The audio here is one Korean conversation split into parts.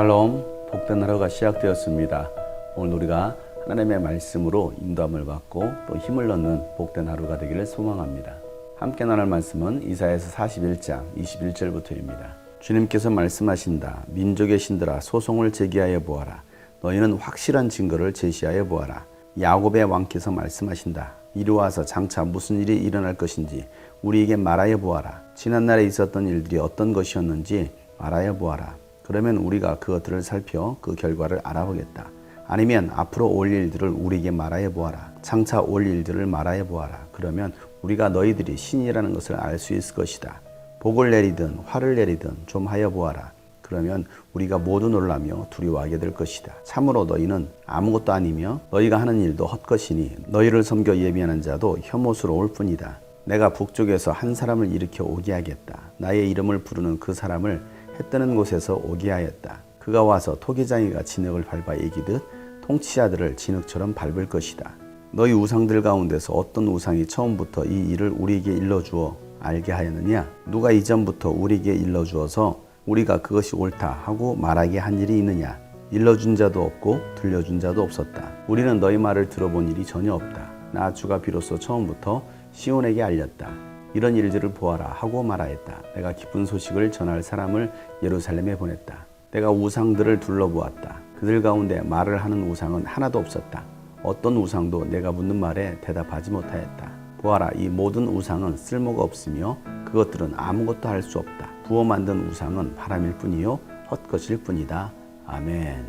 샬롬, 복된 하루가 시작되었습니다. 오늘 우리가 하나님의 말씀으로 인도함을 받고 또 힘을 얻는 복된 하루가 되기를 소망합니다. 함께 나눌 말씀은 이사야서 41장 21절부터입니다. 주님께서 말씀하신다. 민족의 신들아 소송을 제기하여 보아라. 너희는 확실한 증거를 제시하여 보아라. 야곱의 왕께서 말씀하신다. 이리 와서 장차 무슨 일이 일어날 것인지 우리에게 말하여 보아라. 지난날에 있었던 일들이 어떤 것이었는지 말하여 보아라. 그러면 우리가 그것들을 살펴 그 결과를 알아보겠다. 아니면 앞으로 올 일들을 우리에게 말하여 보아라. 장차 올 일들을 말하여 보아라. 그러면 우리가 너희들이 신이라는 것을 알 수 있을 것이다. 복을 내리든 화를 내리든 좀 하여 보아라. 그러면 우리가 모두 놀라며 두려워하게 될 것이다. 참으로 너희는 아무것도 아니며 너희가 하는 일도 헛것이니 너희를 섬겨 예비하는 자도 혐오스러울 뿐이다. 내가 북쪽에서 한 사람을 일으켜 오게 하겠다. 나의 이름을 부르는 그 사람을 해 뜨는 곳에서 오게 하였다. 그가 와서 토기장이가 진흙을 밟아 이기듯 통치자들을 진흙처럼 밟을 것이다. 너희 우상들 가운데서 어떤 우상이 처음부터 이 일을 우리에게 일러주어 알게 하였느냐? 누가 이전부터 우리에게 일러주어서 우리가 그것이 옳다 하고 말하게 한 일이 있느냐? 일러준 자도 없고 들려준 자도 없었다. 우리는 너희 말을 들어본 일이 전혀 없다. 나 주가 비로소 처음부터 시온에게 알렸다. 이런 일들을 보아라 하고 말하였다. 내가 기쁜 소식을 전할 사람을 예루살렘에 보냈다. 내가 우상들을 둘러보았다. 그들 가운데 말을 하는 우상은 하나도 없었다. 어떤 우상도 내가 묻는 말에 대답하지 못하였다. 보아라, 이 모든 우상은 쓸모가 없으며 그것들은 아무것도 할 수 없다. 부어 만든 우상은 바람일 뿐이요 헛것일 뿐이다. 아멘.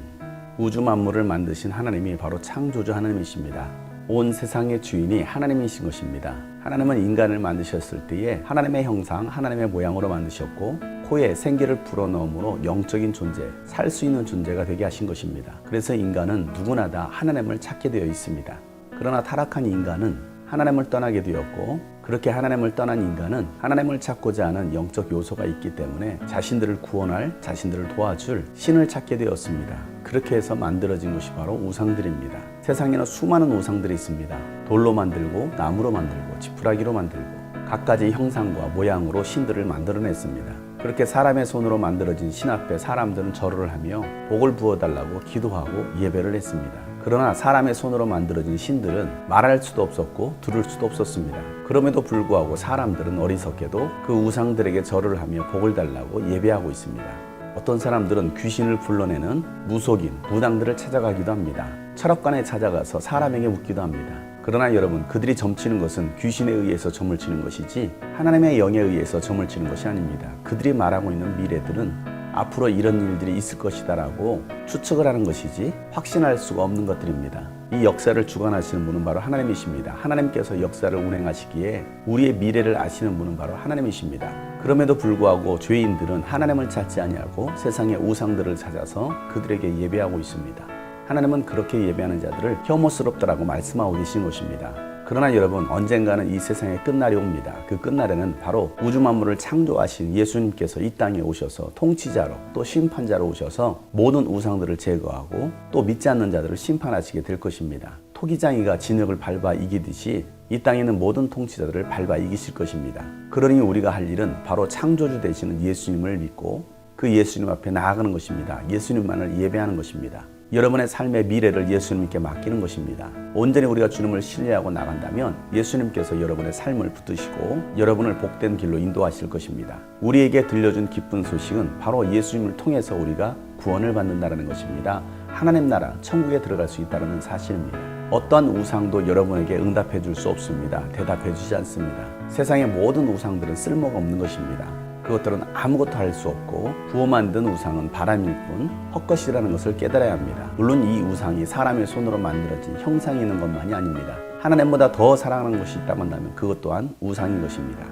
우주 만물을 만드신 하나님이 바로 창조주 하나님이십니다. 온 세상의 주인이 하나님이신 것입니다. 하나님은 인간을 만드셨을 때에 하나님의 형상, 하나님의 모양으로 만드셨고 코에 생기를 불어넣음으로 영적인 존재, 살 수 있는 존재가 되게 하신 것입니다. 그래서 인간은 누구나 다 하나님을 찾게 되어 있습니다. 그러나 타락한 인간은 하나님을 떠나게 되었고 그렇게 하나님을 떠난 인간은 하나님을 찾고자 하는 영적 요소가 있기 때문에 자신들을 구원할, 자신들을 도와줄 신을 찾게 되었습니다. 그렇게 해서 만들어진 것이 바로 우상들입니다. 세상에는 수많은 우상들이 있습니다. 돌로 만들고 나무로 만들고 지푸라기로 만들고 갖가지 형상과 모양으로 신들을 만들어냈습니다. 그렇게 사람의 손으로 만들어진 신 앞에 사람들은 절을 하며 복을 부어달라고 기도하고 예배를 했습니다. 그러나 사람의 손으로 만들어진 신들은 말할 수도 없었고 들을 수도 없었습니다. 그럼에도 불구하고 사람들은 어리석게도 그 우상들에게 절을 하며 복을 달라고 예배하고 있습니다. 어떤 사람들은 귀신을 불러내는 무속인, 무당들을 찾아가기도 합니다. 철학관에 찾아가서 사람에게 묻기도 합니다. 그러나 여러분, 그들이 점치는 것은 귀신에 의해서 점을 치는 것이지 하나님의 영에 의해서 점을 치는 것이 아닙니다. 그들이 말하고 있는 미래들은 앞으로 이런 일들이 있을 것이다 라고 추측을 하는 것이지 확신할 수가 없는 것들입니다. 이 역사를 주관하시는 분은 바로 하나님이십니다. 하나님께서 역사를 운행하시기에 우리의 미래를 아시는 분은 바로 하나님이십니다. 그럼에도 불구하고 죄인들은 하나님을 찾지 아니하고 세상의 우상들을 찾아서 그들에게 예배하고 있습니다. 하나님은 그렇게 예배하는 자들을 혐오스럽다라고 말씀하고 계신 것입니다. 그러나 여러분, 언젠가는 이 세상의 끝날이 옵니다. 그 끝날에는 바로 우주 만물을 창조하신 예수님께서 이 땅에 오셔서 통치자로 또 심판자로 오셔서 모든 우상들을 제거하고 또 믿지 않는 자들을 심판하시게 될 것입니다. 토기장이가 진흙을 밟아 이기듯이 이 땅에 있는 모든 통치자들을 밟아 이기실 것입니다. 그러니 우리가 할 일은 바로 창조주 되시는 예수님을 믿고 그 예수님 앞에 나아가는 것입니다. 예수님만을 예배하는 것입니다. 여러분의 삶의 미래를 예수님께 맡기는 것입니다. 온전히 우리가 주님을 신뢰하고 나간다면 예수님께서 여러분의 삶을 붙드시고 여러분을 복된 길로 인도하실 것입니다. 우리에게 들려준 기쁜 소식은 바로 예수님을 통해서 우리가 구원을 받는다는 것입니다. 하나님 나라, 천국에 들어갈 수 있다는 사실입니다. 어떠한 우상도 여러분에게 응답해 줄 수 없습니다. 대답해 주지 않습니다. 세상의 모든 우상들은 쓸모가 없는 것입니다. 그것들은 아무것도 할 수 없고 부어 만든 우상은 바람일 뿐 헛것이라는 것을 깨달아야 합니다. 물론 이 우상이 사람의 손으로 만들어진 형상이 있는 것만이 아닙니다. 하나님보다 더 사랑하는 것이 있다고 한다면 그것 또한 우상인 것입니다.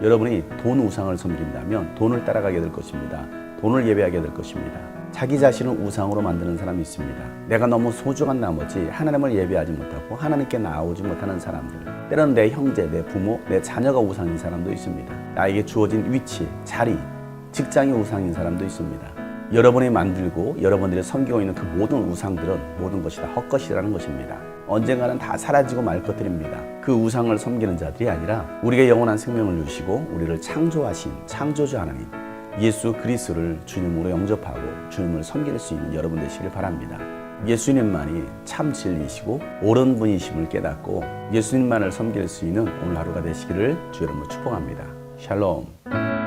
여러분이 돈 우상을 섬긴다면 돈을 따라가게 될 것입니다. 돈을 예배하게 될 것입니다. 자기 자신을 우상으로 만드는 사람이 있습니다. 내가 너무 소중한 나머지 하나님을 예배하지 못하고 하나님께 나아오지 못하는 사람들, 때로는 내 형제, 내 부모, 내 자녀가 우상인 사람도 있습니다. 나에게 주어진 위치, 자리, 직장이 우상인 사람도 있습니다. 여러분이 만들고 여러분들이 섬기고 있는 그 모든 우상들은 모든 것이 다 헛것이라는 것입니다. 언젠가는 다 사라지고 말 것들입니다. 그 우상을 섬기는 자들이 아니라 우리에게 영원한 생명을 주시고 우리를 창조하신 창조주 하나님, 예수 그리스도를 주님으로 영접하고 주님을 섬길 수 있는 여러분 되시길 바랍니다. 예수님만이 참 진리이시고 옳은 분이심을 깨닫고 예수님만을 섬길 수 있는 오늘 하루가 되시기를 주 여러분 축복합니다. 샬롬.